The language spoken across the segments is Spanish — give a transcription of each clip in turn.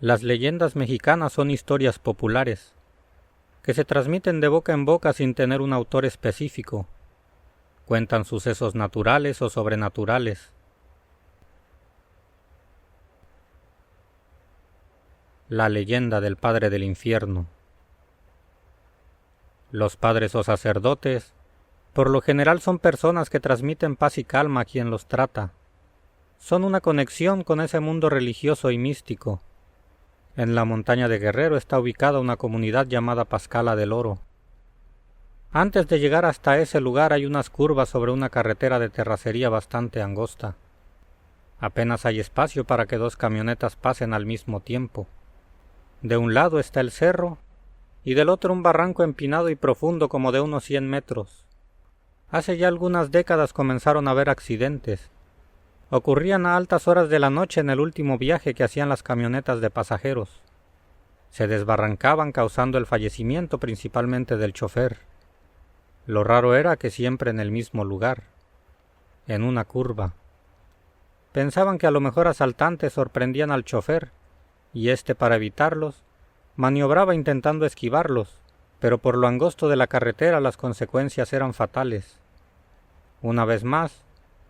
Las leyendas mexicanas son historias populares, que se transmiten de boca en boca sin tener un autor específico. Cuentan sucesos naturales o sobrenaturales. La leyenda del padre del infierno. Los padres o sacerdotes, por lo general, son personas que transmiten paz y calma a quien los trata. Son una conexión con ese mundo religioso y místico. En la montaña de Guerrero está ubicada una comunidad llamada Pascala del Oro. Antes de llegar hasta ese lugar hay unas curvas sobre una carretera de terracería bastante angosta. Apenas hay espacio para que dos camionetas pasen al mismo tiempo. De un lado está el cerro y del otro un barranco empinado y profundo como de unos 100 metros. Hace ya algunas décadas comenzaron a haber accidentes. Ocurrían a altas horas de la noche en el último viaje que hacían las camionetas de pasajeros. Se desbarrancaban causando el fallecimiento principalmente del chofer. Lo raro era que siempre en el mismo lugar, en una curva. Pensaban que a lo mejor asaltantes sorprendían al chofer, y éste, para evitarlos, maniobraba intentando esquivarlos, pero por lo angosto de la carretera las consecuencias eran fatales. Una vez más,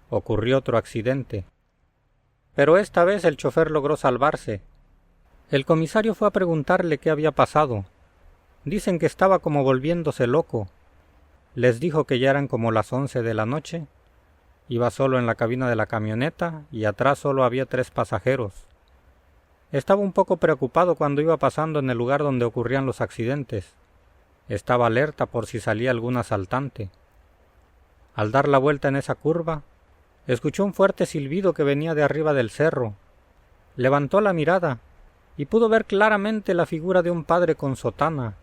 ocurrió otro accidente. Pero esta vez el chofer logró salvarse. El comisario fue a preguntarle qué había pasado. Dicen que estaba como volviéndose loco. Les dijo que ya eran como las 11 de la noche. Iba solo en la cabina de la camioneta y atrás solo había 3 pasajeros. Estaba un poco preocupado cuando iba pasando en el lugar donde ocurrían los accidentes. Estaba alerta por si salía algún asaltante. Al dar la vuelta en esa curva, escuchó un fuerte silbido que venía de arriba del cerro. Levantó la mirada y pudo ver claramente la figura de un padre con sotana.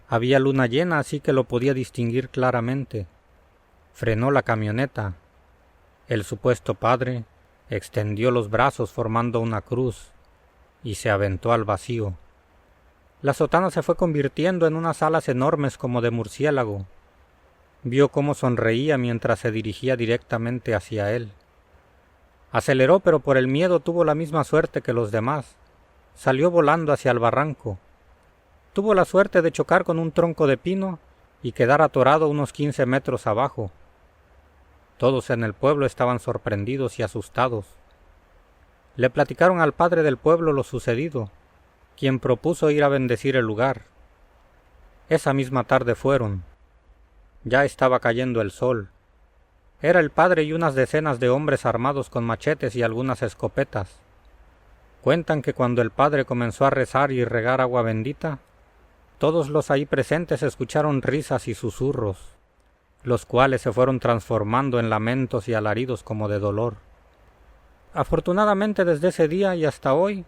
Había luna llena, así que lo podía distinguir claramente. Frenó la camioneta. El supuesto padre extendió los brazos formando una cruz y se aventó al vacío. La sotana se fue convirtiendo en unas alas enormes como de murciélago. Vio cómo sonreía mientras se dirigía directamente hacia él. Aceleró, pero por el miedo tuvo la misma suerte que los demás. Salió volando hacia el barranco. Tuvo la suerte de chocar con un tronco de pino y quedar atorado unos 15 metros abajo. Todos en el pueblo estaban sorprendidos y asustados. Le platicaron al padre del pueblo lo sucedido, quien propuso ir a bendecir el lugar. Esa misma tarde fueron. Ya estaba cayendo el sol. Era el padre y unas decenas de hombres armados con machetes y algunas escopetas. Cuentan que cuando el padre comenzó a rezar y regar agua bendita, todos los ahí presentes escucharon risas y susurros, los cuales se fueron transformando en lamentos y alaridos como de dolor. Afortunadamente desde ese día y hasta hoy,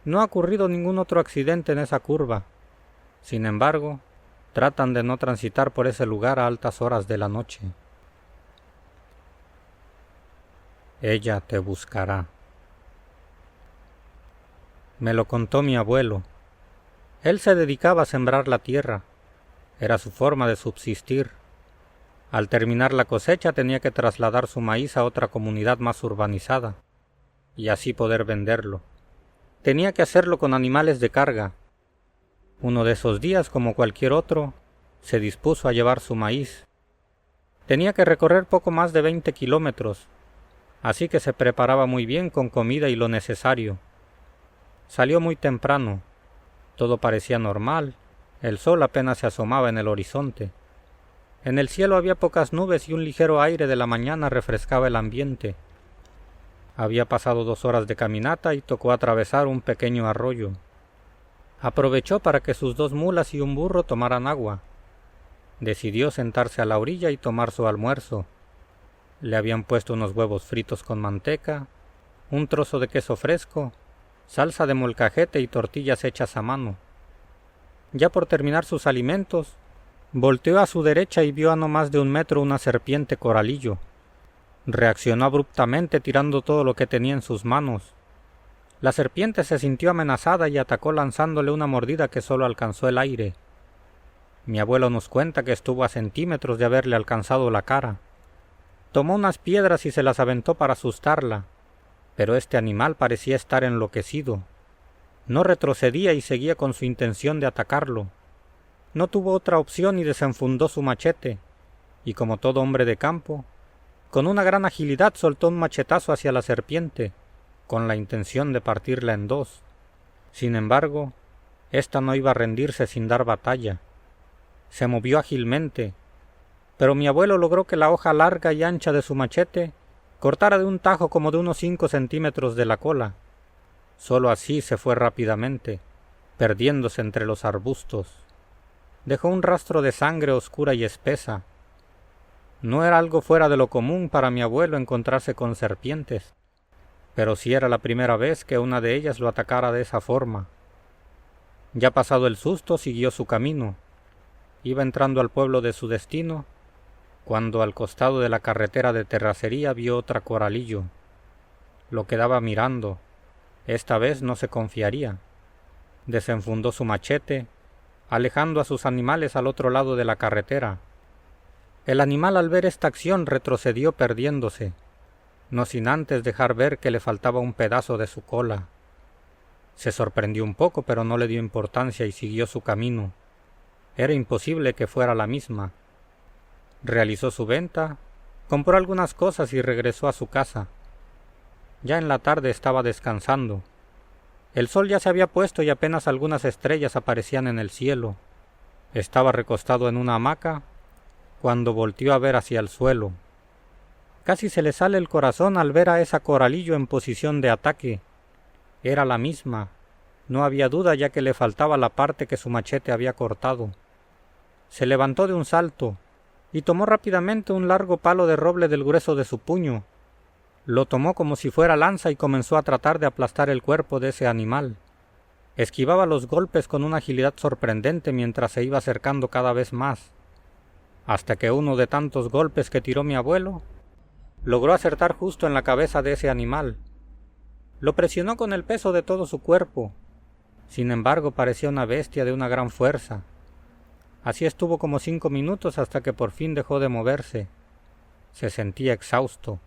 no ha ocurrido ningún otro accidente en esa curva. Sin embargo, tratan de no transitar por ese lugar a altas horas de la noche. Ella te buscará. Me lo contó mi abuelo. Él se dedicaba a sembrar la tierra. Era su forma de subsistir. Al terminar la cosecha tenía que trasladar su maíz a otra comunidad más urbanizada, y así poder venderlo. Tenía que hacerlo con animales de carga. Uno de esos días, como cualquier otro, se dispuso a llevar su maíz. Tenía que recorrer poco más de 20 kilómetros, así que se preparaba muy bien con comida y lo necesario. Salió muy temprano. Todo parecía normal. El sol apenas se asomaba en el horizonte. En el cielo había pocas nubes y un ligero aire de la mañana refrescaba el ambiente. Había pasado 2 horas de caminata y tocó atravesar un pequeño arroyo. Aprovechó para que sus 2 mulas y un burro tomaran agua. Decidió sentarse a la orilla y tomar su almuerzo. Le habían puesto unos huevos fritos con manteca, un trozo de queso fresco, salsa de molcajete y tortillas hechas a mano. Ya por terminar sus alimentos, volteó a su derecha y vio a no más de 1 metro una serpiente coralillo. Reaccionó abruptamente tirando todo lo que tenía en sus manos. La serpiente se sintió amenazada y atacó lanzándole una mordida que solo alcanzó el aire. Mi abuelo nos cuenta que estuvo a centímetros de haberle alcanzado la cara. Tomó unas piedras y se las aventó para asustarla, pero este animal parecía estar enloquecido. No retrocedía y seguía con su intención de atacarlo. No tuvo otra opción y desenfundó su machete, y como todo hombre de campo, con una gran agilidad soltó un machetazo hacia la serpiente, con la intención de partirla en dos. Sin embargo, ésta no iba a rendirse sin dar batalla. Se movió ágilmente, pero mi abuelo logró que la hoja larga y ancha de su machete cortara de un tajo como de unos 5 centímetros de la cola. Solo así se fue rápidamente, perdiéndose entre los arbustos. Dejó un rastro de sangre oscura y espesa. No era algo fuera de lo común para mi abuelo encontrarse con serpientes, pero sí era la primera vez que una de ellas lo atacara de esa forma. Ya pasado el susto, siguió su camino. Iba entrando al pueblo de su destino, cuando al costado de la carretera de terracería vio otra coralillo. Lo quedaba mirando. Esta vez no se confiaría. Desenfundó su machete, alejando a sus animales al otro lado de la carretera. El animal al ver esta acción retrocedió perdiéndose, no sin antes dejar ver que le faltaba un pedazo de su cola. Se sorprendió un poco, pero no le dio importancia y siguió su camino. Era imposible que fuera la misma. Realizó su venta, compró algunas cosas y regresó a su casa. Ya en la tarde estaba descansando. El sol ya se había puesto y apenas algunas estrellas aparecían en el cielo. Estaba recostado en una hamaca cuando volteó a ver hacia el suelo. Casi se le sale el corazón al ver a esa coralillo en posición de ataque. Era la misma. No había duda, ya que le faltaba la parte que su machete había cortado. Se levantó de un salto y tomó rápidamente un largo palo de roble del grueso de su puño. Lo tomó como si fuera lanza y comenzó a tratar de aplastar el cuerpo de ese animal. Esquivaba los golpes con una agilidad sorprendente mientras se iba acercando cada vez más, hasta que uno de tantos golpes que tiró mi abuelo logró acertar justo en la cabeza de ese animal. Lo presionó con el peso de todo su cuerpo. Sin embargo, parecía una bestia de una gran fuerza. Así estuvo como 5 minutos hasta que por fin dejó de moverse. Se sentía exhausto,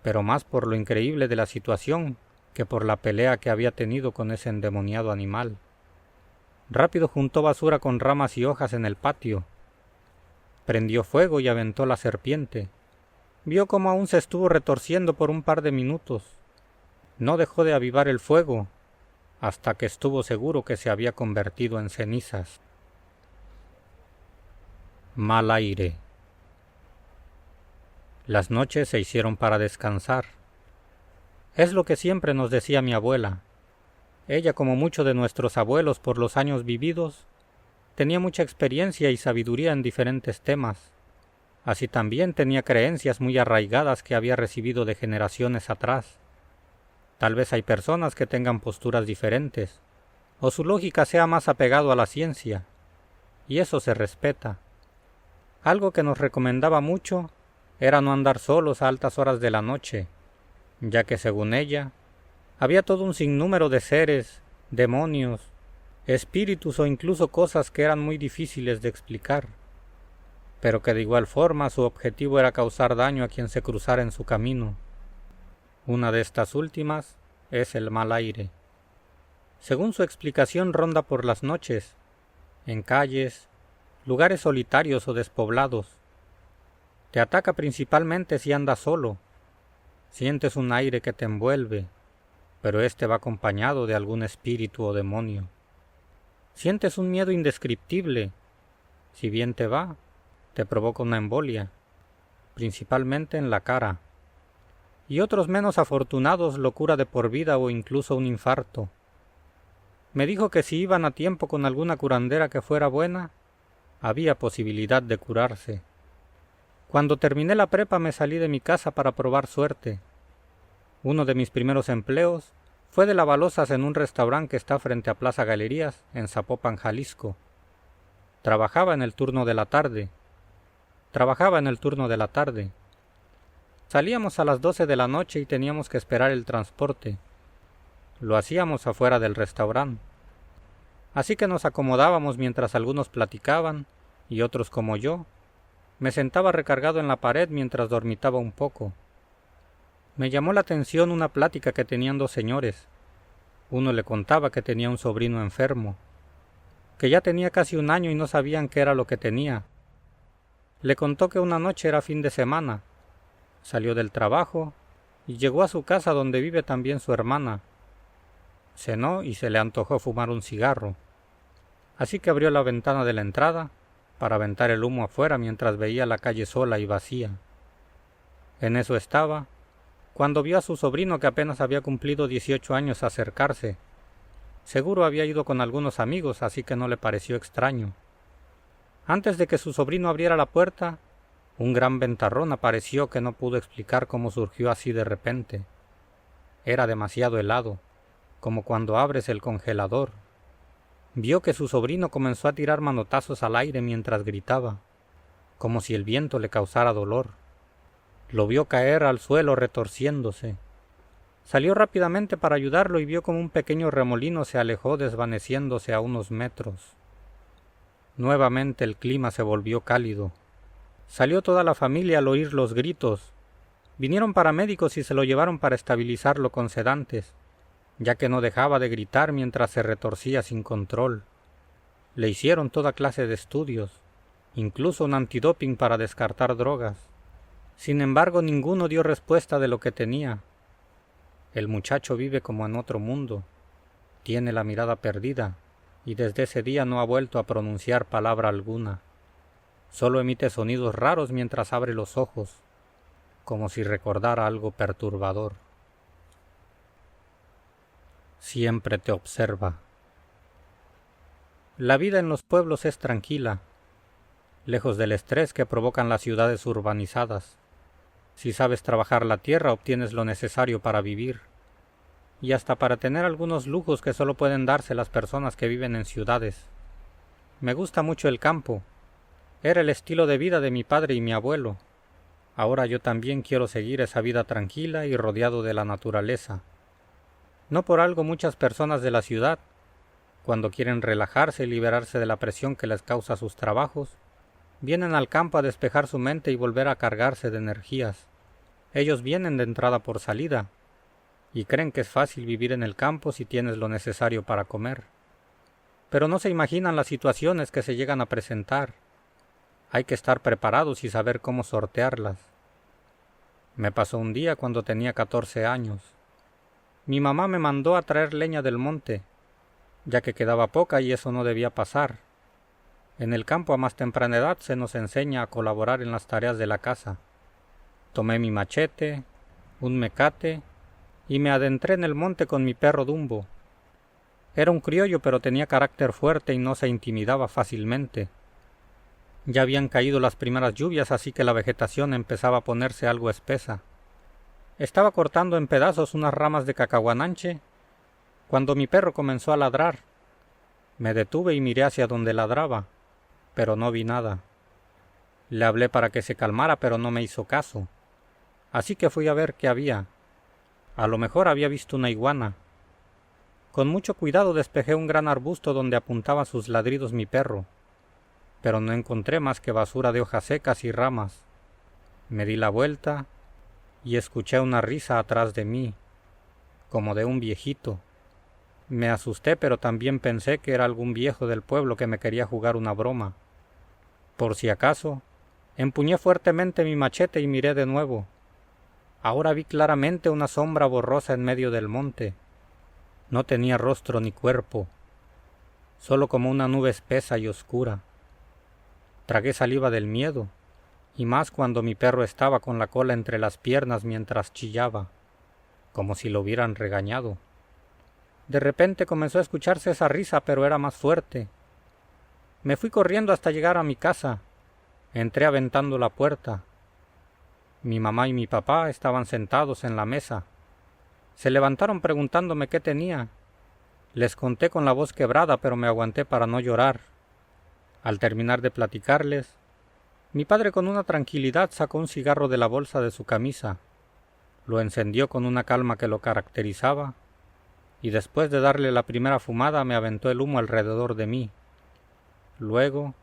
pero más por lo increíble de la situación que por la pelea que había tenido con ese endemoniado animal. Rápido juntó basura con ramas y hojas en el patio. Prendió fuego y aventó la serpiente. Vio cómo aún se estuvo retorciendo por un par de minutos. No dejó de avivar el fuego hasta que estuvo seguro que se había convertido en cenizas. Mal aire. Las noches se hicieron para descansar. Es lo que siempre nos decía mi abuela. Ella, como muchos de nuestros abuelos por los años vividos, tenía mucha experiencia y sabiduría en diferentes temas. Así también tenía creencias muy arraigadas que había recibido de generaciones atrás. Tal vez hay personas que tengan posturas diferentes, o su lógica sea más apegado a la ciencia, y eso se respeta. Algo que nos recomendaba mucho era no andar solos a altas horas de la noche, ya que según ella, había todo un sinnúmero de seres, demonios, espíritus o incluso cosas que eran muy difíciles de explicar, pero que de igual forma su objetivo era causar daño a quien se cruzara en su camino. Una de estas últimas es el mal aire. Según su explicación, ronda por las noches, en calles, lugares solitarios o despoblados. Te ataca principalmente si andas solo. Sientes un aire que te envuelve, pero este va acompañado de algún espíritu o demonio. Sientes un miedo indescriptible. Si bien te va, te provoca una embolia, principalmente en la cara. Y otros menos afortunados locura de por vida o incluso un infarto. Me dijo que si iban a tiempo con alguna curandera que fuera buena, había posibilidad de curarse. Cuando terminé la prepa me salí de mi casa para probar suerte. Uno de mis primeros empleos fue de lavalosas en un restaurante que está frente a Plaza Galerías, en Zapopan, Jalisco. Trabajaba en el turno de la tarde. Salíamos a las 12 de la noche y teníamos que esperar el transporte. Lo hacíamos afuera del restaurante. Así que nos acomodábamos mientras algunos platicaban y otros, como yo, me sentaba recargado en la pared mientras dormitaba un poco. Me llamó la atención una plática que tenían dos señores. Uno le contaba que tenía un sobrino enfermo, que ya tenía casi un año y no sabían qué era lo que tenía. Le contó que una noche era fin de semana. Salió del trabajo y llegó a su casa donde vive también su hermana. Cenó y se le antojó fumar un cigarro. Así que abrió la ventana de la entrada para aventar el humo afuera mientras veía la calle sola y vacía. En eso estaba, cuando vio a su sobrino que apenas había cumplido 18 años acercarse. Seguro había ido con algunos amigos, así que no le pareció extraño. Antes de que su sobrino abriera la puerta, un gran ventarrón apareció que no pudo explicar cómo surgió así de repente. Era demasiado helado, como cuando abres el congelador. Vio que su sobrino comenzó a tirar manotazos al aire mientras gritaba, como si el viento le causara dolor. Lo vio caer al suelo retorciéndose. Salió rápidamente para ayudarlo y vio como un pequeño remolino se alejó desvaneciéndose a unos metros. Nuevamente el clima se volvió cálido. Salió toda la familia al oír los gritos. Vinieron paramédicos y se lo llevaron para estabilizarlo con sedantes, ya que no dejaba de gritar mientras se retorcía sin control. Le hicieron toda clase de estudios, incluso un antidoping para descartar drogas. Sin embargo, ninguno dio respuesta de lo que tenía. El muchacho vive como en otro mundo. Tiene la mirada perdida, y desde ese día no ha vuelto a pronunciar palabra alguna. Solo emite sonidos raros mientras abre los ojos, como si recordara algo perturbador. Siempre te observa. La vida en los pueblos es tranquila, lejos del estrés que provocan las ciudades urbanizadas. Si sabes trabajar la tierra, obtienes lo necesario para vivir, y hasta para tener algunos lujos que solo pueden darse las personas que viven en ciudades. Me gusta mucho el campo. Era el estilo de vida de mi padre y mi abuelo. Ahora yo también quiero seguir esa vida tranquila y rodeado de la naturaleza. No por algo muchas personas de la ciudad, cuando quieren relajarse y liberarse de la presión que les causa sus trabajos, vienen al campo a despejar su mente y volver a cargarse de energías. Ellos vienen de entrada por salida, y creen que es fácil vivir en el campo si tienes lo necesario para comer. Pero no se imaginan las situaciones que se llegan a presentar. Hay que estar preparados y saber cómo sortearlas. Me pasó un día cuando tenía 14 años. Mi mamá me mandó a traer leña del monte, ya que quedaba poca y eso no debía pasar. En el campo a más temprana edad se nos enseña a colaborar en las tareas de la casa. Tomé mi machete, un mecate, y me adentré en el monte con mi perro Dumbo. Era un criollo pero tenía carácter fuerte y no se intimidaba fácilmente. Ya habían caído las primeras lluvias, así que la vegetación empezaba a ponerse algo espesa. Estaba cortando en pedazos unas ramas de cacahuananche cuando mi perro comenzó a ladrar. Me detuve y miré hacia donde ladraba, pero no vi nada. Le hablé para que se calmara, pero no me hizo caso. Así que fui a ver qué había. A lo mejor había visto una iguana. Con mucho cuidado despejé un gran arbusto donde apuntaba sus ladridos mi perro, pero no encontré más que basura de hojas secas y ramas. Me di la vuelta y escuché una risa atrás de mí, como de un viejito. Me asusté, pero también pensé que era algún viejo del pueblo que me quería jugar una broma. Por si acaso, empuñé fuertemente mi machete y miré de nuevo. Ahora vi claramente una sombra borrosa en medio del monte. No tenía rostro ni cuerpo, solo como una nube espesa y oscura. Tragué saliva del miedo, y más cuando mi perro estaba con la cola entre las piernas mientras chillaba, como si lo hubieran regañado. De repente comenzó a escucharse esa risa, pero era más fuerte. Me fui corriendo hasta llegar a mi casa. Entré aventando la puerta. Mi mamá y mi papá estaban sentados en la mesa. Se levantaron preguntándome qué tenía. Les conté con la voz quebrada, pero me aguanté para no llorar. Al terminar de platicarles, mi padre con una tranquilidad sacó un cigarro de la bolsa de su camisa, lo encendió con una calma que lo caracterizaba, y después de darle la primera fumada me aventó el humo alrededor de mí. Luego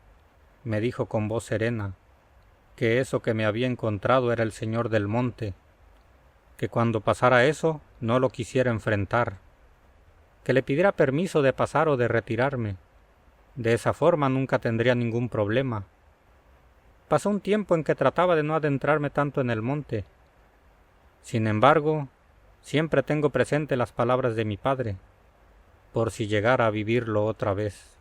me dijo con voz serena que eso que me había encontrado era el señor del monte, que cuando pasara eso no lo quisiera enfrentar, que le pidiera permiso de pasar o de retirarme. De esa forma nunca tendría ningún problema. Pasó un tiempo en que trataba de no adentrarme tanto en el monte. Sin embargo, siempre tengo presente las palabras de mi padre, por si llegara a vivirlo otra vez.